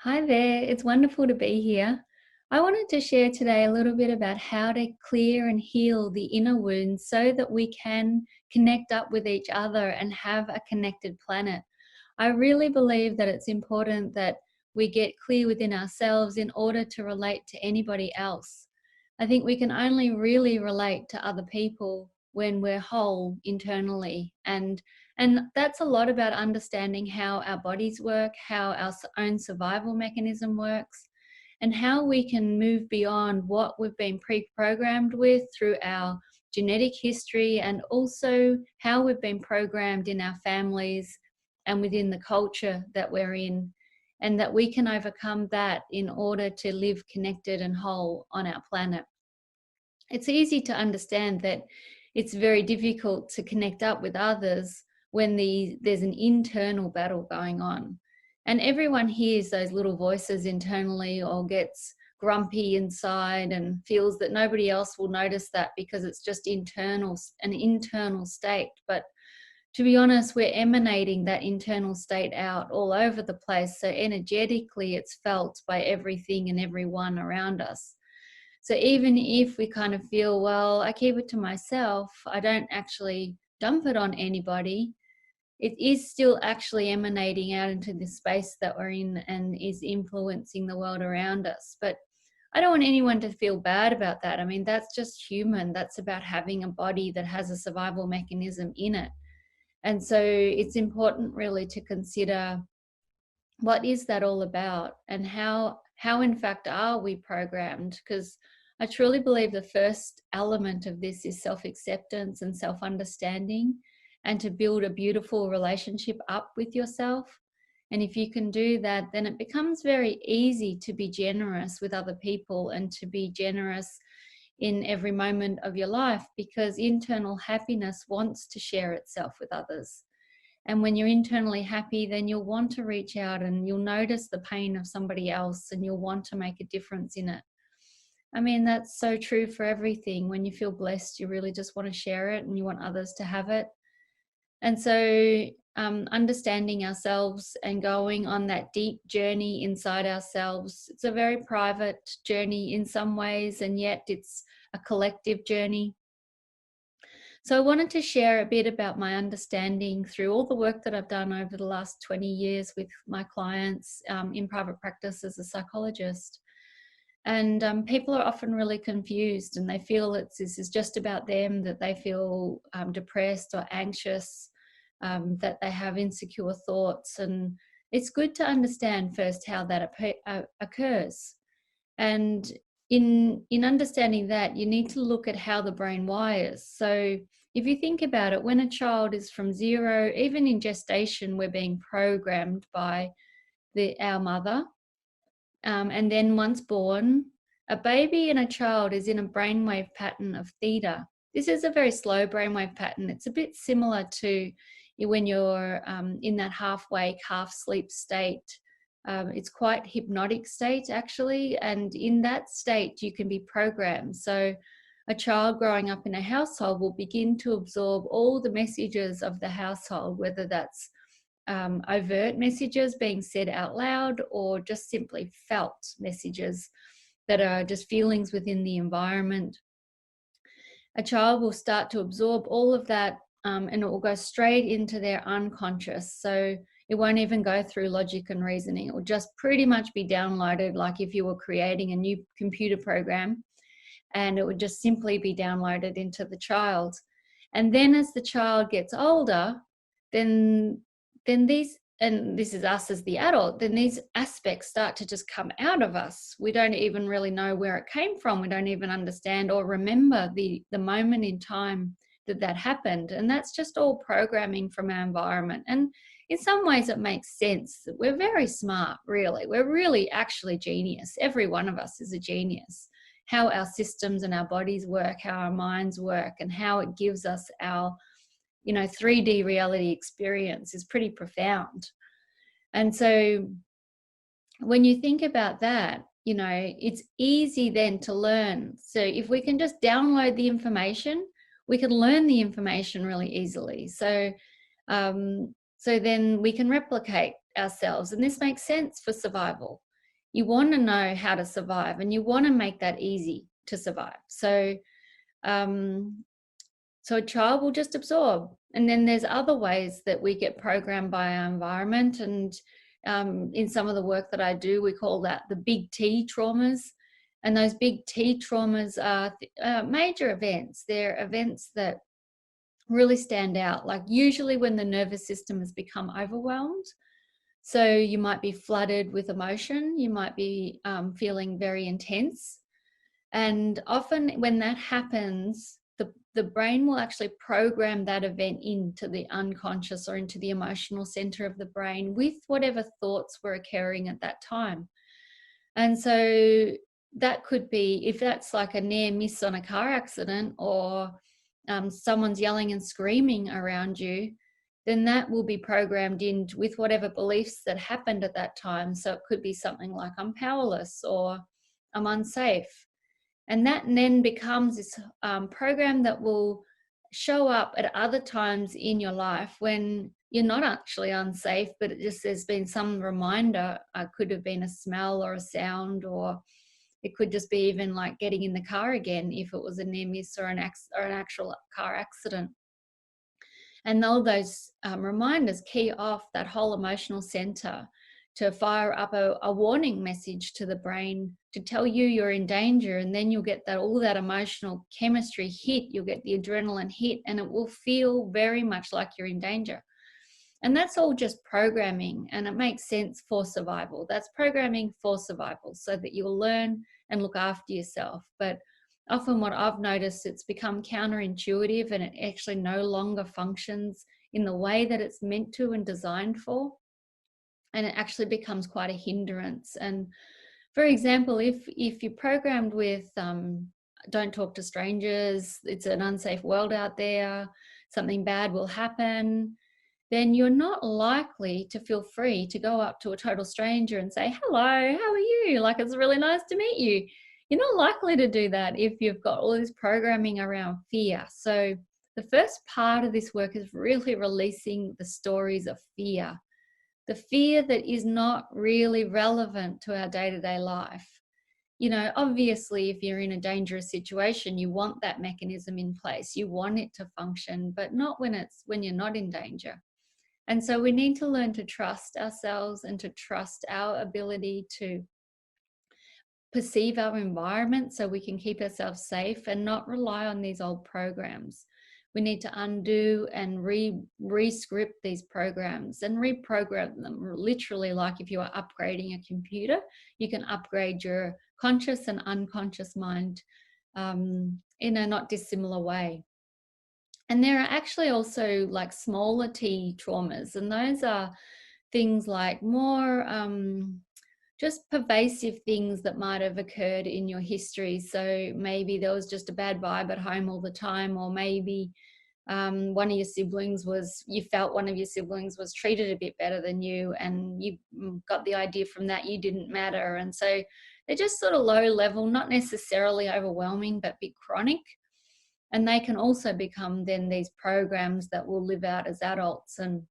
Hi there, it's wonderful to be here. I wanted to share today a little bit about how to clear and heal the inner wounds so that we can connect up with each other and have a connected planet. I really believe that it's important that we get clear within ourselves in order to relate to anybody else. I think we can only really relate to other people when we're whole internally, and that's a lot about understanding how our bodies work, how our own survival mechanism works, and how we can move beyond what we've been pre-programmed with through our genetic history, and also how we've been programmed in our families and within the culture that we're in, and that we can overcome that in order to live connected and whole on our planet. It's easy to understand that it's very difficult to connect up with others when there's an internal battle going on. And everyone hears those little voices internally or gets grumpy inside and feels that nobody else will notice that because it's just an internal state. But to be honest, we're emanating that internal state out all over the place. So energetically, it's felt by everything and everyone around us. So even if we kind of feel, well, I keep it to myself, I don't actually dump it on anybody, it is still actually emanating out into the space that we're in and is influencing the world around us. But I don't want anyone to feel bad about that. I mean, that's just human. That's about having a body that has a survival mechanism in it. And so it's important really to consider, what is that all about, and how in fact are we programmed? Because I truly believe the first element of this is self-acceptance and self-understanding, and to build a beautiful relationship up with yourself. And if you can do that, then it becomes very easy to be generous with other people and to be generous in every moment of your life, because internal happiness wants to share itself with others. And when you're internally happy, then you'll want to reach out and you'll notice the pain of somebody else and you'll want to make a difference in it. I mean, that's so true for everything. When you feel blessed, you really just want to share it and you want others to have it. And so understanding ourselves and going on that deep journey inside ourselves, it's a very private journey in some ways, and yet it's a collective journey. So I wanted to share a bit about my understanding through all the work that I've done over the last 20 years with my clients in private practice as a psychologist. And people are often really confused and they feel this is just about them, that they feel depressed or anxious, that they have insecure thoughts. And it's good to understand first how that occurs. And in understanding that, you need to look at how the brain wires. So if you think about it, when a child is from zero, even in gestation, we're being programmed by our mother. And then once born, a baby and a child is in a brainwave pattern of theta. This is a very slow brainwave pattern. It's a bit similar to when you're in that half-wake, half-sleep state. It's quite hypnotic state, actually. And in that state, you can be programmed. So a child growing up in a household will begin to absorb all the messages of the household, whether that's overt messages being said out loud or just simply felt messages that are just feelings within the environment. A child will start to absorb all of that and it will go straight into their unconscious. So it won't even go through logic and reasoning. It will just pretty much be downloaded like if you were creating a new computer program, and it would just simply be downloaded into the child. And then as the child gets older, then these, and this is us as the adult, then these aspects start to just come out of us. We don't even really know where it came from. We don't even understand or remember the moment in time that happened. And that's just all programming from our environment. And in some ways it makes sense. We're very smart, really. We're really actually genius. Every one of us is a genius. How our systems and our bodies work, how our minds work, and how it gives us our 3D reality experience is pretty profound. And so when you think about that, it's easy then to learn. So if we can just download the information, we can learn the information really easily. So then we can replicate ourselves. And this makes sense for survival. you want to know how to survive, and you want to make that easy to survive. So a child will just absorb. And then there's other ways that we get programmed by our environment. And in some of the work that I do, we call that the big T traumas. And those big T traumas are major events. They're events that really stand out, like usually when the nervous system has become overwhelmed. So you might be flooded with emotion. You might be feeling very intense. And often when that happens, the brain will actually program that event into the unconscious or into the emotional center of the brain with whatever thoughts were occurring at that time. And so that could be, if that's like a near miss on a car accident, or someone's yelling and screaming around you, then that will be programmed in with whatever beliefs that happened at that time. So it could be something like, I'm powerless, or I'm unsafe. And that then becomes this program that will show up at other times in your life when you're not actually unsafe, but it just, there's been some reminder. It could have been a smell or a sound, or it could just be even like getting in the car again if it was a near miss or an actual car accident. And all those reminders key off that whole emotional center to fire up a warning message to the brain to tell you you're in danger. And then you'll get that, all that emotional chemistry hit, you'll get the adrenaline hit, and it will feel very much like you're in danger. And that's all just programming, and it makes sense for survival. That's programming for survival, so that you'll learn and look after yourself. But often what I've noticed, it's become counterintuitive, and it actually no longer functions in the way that it's meant to and designed for. And it actually becomes quite a hindrance. And for example, if you're programmed with don't talk to strangers, it's an unsafe world out there, something bad will happen, then you're not likely to feel free to go up to a total stranger and say, hello, how are you? Like, it's really nice to meet you. You're not likely to do that if you've got all this programming around fear. So the first part of this work is really releasing the stories of fear, the fear that is not really relevant to our day-to-day life. You know, obviously, if you're in a dangerous situation, you want that mechanism in place. You want it to function, but not when you're not in danger. And so we need to learn to trust ourselves and to trust our ability to perceive our environment so we can keep ourselves safe and not rely on these old programs. We need to undo and re-script these programs and reprogram them, literally, like if you are upgrading a computer, you can upgrade your conscious and unconscious mind in a not dissimilar way. And there are actually also like smaller T traumas, and those are things like more just pervasive things that might have occurred in your history. So maybe there was just a bad vibe at home all the time, or maybe you felt one of your siblings was treated a bit better than you, and you got the idea from that you didn't matter. And so they're just sort of low level, not necessarily overwhelming, but a bit chronic. And they can also become then these programs that will live out as adults, and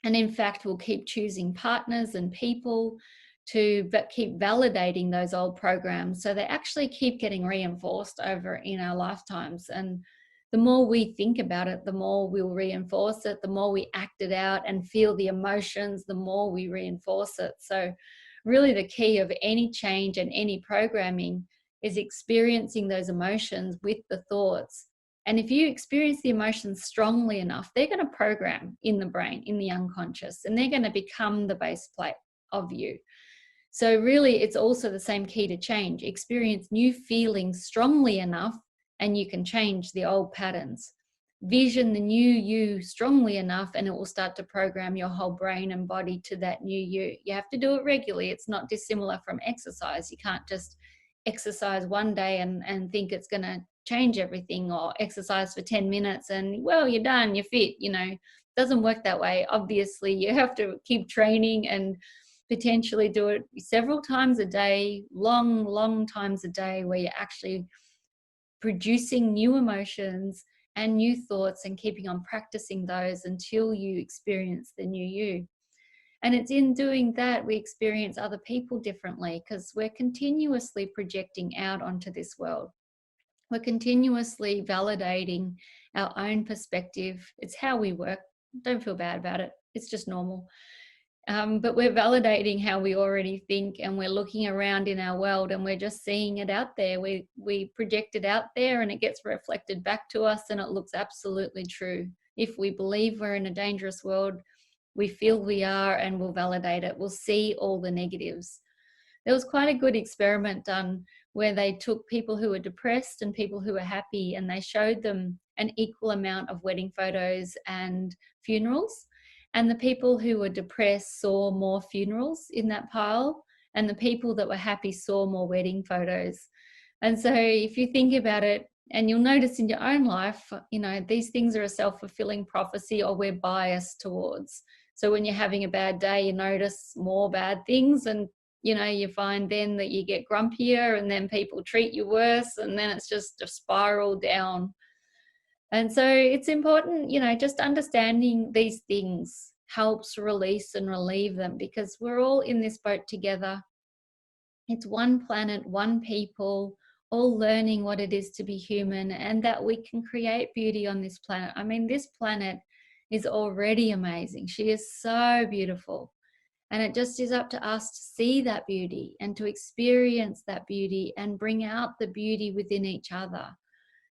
in fact will keep choosing partners and people to keep validating those old programs. So they actually keep getting reinforced over in our lifetimes. And the more we think about it, the more we'll reinforce it. The more we act it out and feel the emotions, the more we reinforce it. So really the key of any change and any programming is experiencing those emotions with the thoughts. And if you experience the emotions strongly enough, they're going to program in the brain, in the unconscious, and they're going to become the base plate of you. So really, it's also the same key to change. Experience new feelings strongly enough, and you can change the old patterns. Vision the new you strongly enough, and it will start to program your whole brain and body to that new you. You have to do it regularly. It's not dissimilar from exercise. You can't just exercise one day and think it's going to change everything, or exercise for 10 minutes and, well, you're done, you're fit. You know, it doesn't work that way. Obviously, you have to keep training and potentially do it several times a day, long times a day, where you're actually producing new emotions and new thoughts and keeping on practicing those until you experience the new you. And it's in doing that we experience other people differently, because we're continuously projecting out onto this world. We're continuously validating our own perspective. It's how we work. Don't feel bad about it. It's just normal. But we're validating how we already think, and we're looking around in our world and we're just seeing it out there. We project it out there and it gets reflected back to us, and it looks absolutely true. If we believe we're in a dangerous world, we feel we are, and we'll validate it. We'll see all the negatives. There was quite a good experiment done where they took people who were depressed and people who were happy, and they showed them an equal amount of wedding photos and funerals. And the people who were depressed saw more funerals in that pile, and the people that were happy saw more wedding photos. And so if you think about it, and you'll notice in your own life, these things are a self-fulfilling prophecy, or we're biased towards. So when you're having a bad day, you notice more bad things, and you find then that you get grumpier, and then people treat you worse, and then it's just a spiral down. And so it's important, just understanding these things helps release and relieve them, because we're all in this boat together. It's one planet, one people, all learning what it is to be human, and that we can create beauty on this planet. I mean, this planet is already amazing. She is so beautiful. And it just is up to us to see that beauty and to experience that beauty and bring out the beauty within each other.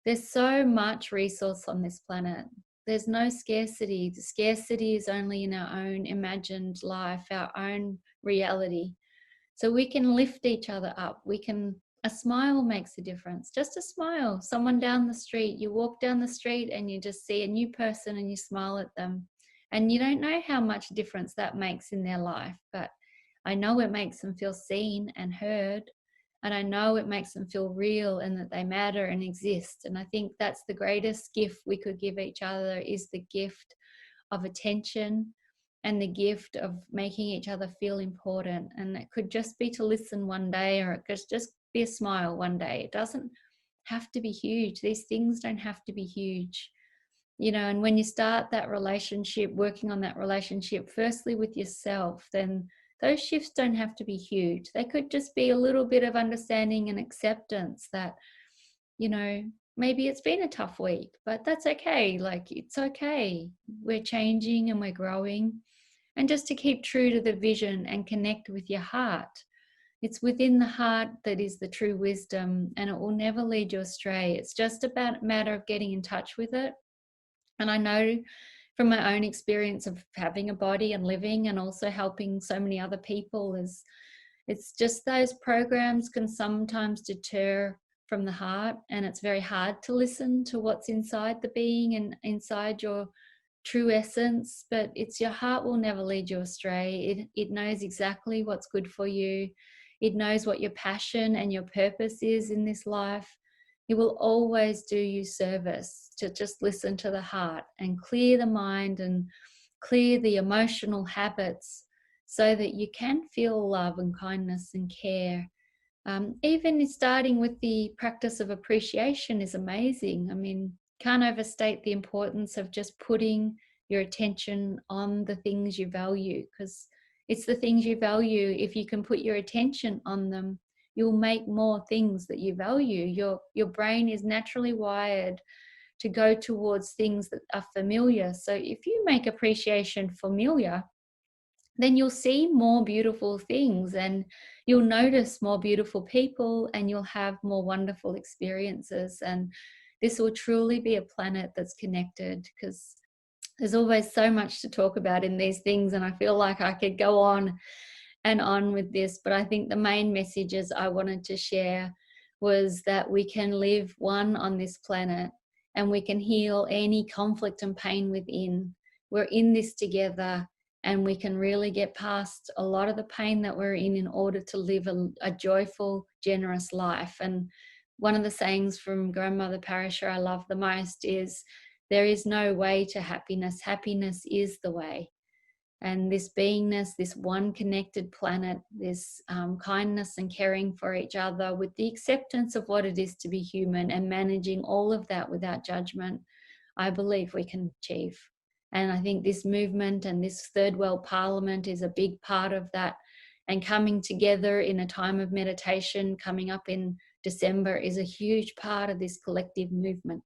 There's so much resource on this planet. There's no scarcity. The scarcity is only in our own imagined life, our own reality. So we can lift each other up. A smile makes a difference. Just a smile. Someone down the street, you walk down the street and you just see a new person and you smile at them. And you don't know how much difference that makes in their life, but I know it makes them feel seen and heard. And I know it makes them feel real and that they matter and exist. And I think that's the greatest gift we could give each other, is the gift of attention and the gift of making each other feel important. And it could just be to listen one day, or it could just be a smile one day. It doesn't have to be huge. These things don't have to be huge. And when you start that relationship, working on that relationship, firstly with yourself, then those shifts don't have to be huge. They could just be a little bit of understanding and acceptance that, maybe it's been a tough week, but that's okay. Like, it's okay. We're changing and we're growing. And just to keep true to the vision and connect with your heart. It's within the heart that is the true wisdom, and it will never lead you astray. It's just about a matter of getting in touch with it. And I know from my own experience of having a body and living, and also helping so many other people, it's just those programs can sometimes deter from the heart, and it's very hard to listen to what's inside the being and inside your true essence. But it's your heart will never lead you astray. It knows exactly what's good for you. It knows what your passion and your purpose is in this life. It will always do you service to just listen to the heart and clear the mind and clear the emotional habits, so that you can feel love and kindness and care. Even starting with the practice of appreciation is amazing. I mean, can't overstate the importance of just putting your attention on the things you value, because it's the things you value. If you can put your attention on them, you'll make more things that you value. Your brain is naturally wired to go towards things that are familiar. So if you make appreciation familiar, then you'll see more beautiful things, and you'll notice more beautiful people, and you'll have more wonderful experiences. And this will truly be a planet that's connected, because there's always so much to talk about in these things, and I feel like I could go on and on with this, but I think the main messages I wanted to share was that we can live one on this planet, and we can heal any conflict and pain within. We're in this together, and we can really get past a lot of the pain that we're in order to live a joyful, generous life. And one of the sayings from Grandmother Parashar I love the most is, there is no way to happiness. Happiness is the way. And this beingness, this one connected planet, this kindness and caring for each other, with the acceptance of what it is to be human, and managing all of that without judgment, I believe we can achieve. And I think this movement and this Third World Parliament is a big part of that. And coming together in a time of meditation coming up in December is a huge part of this collective movement.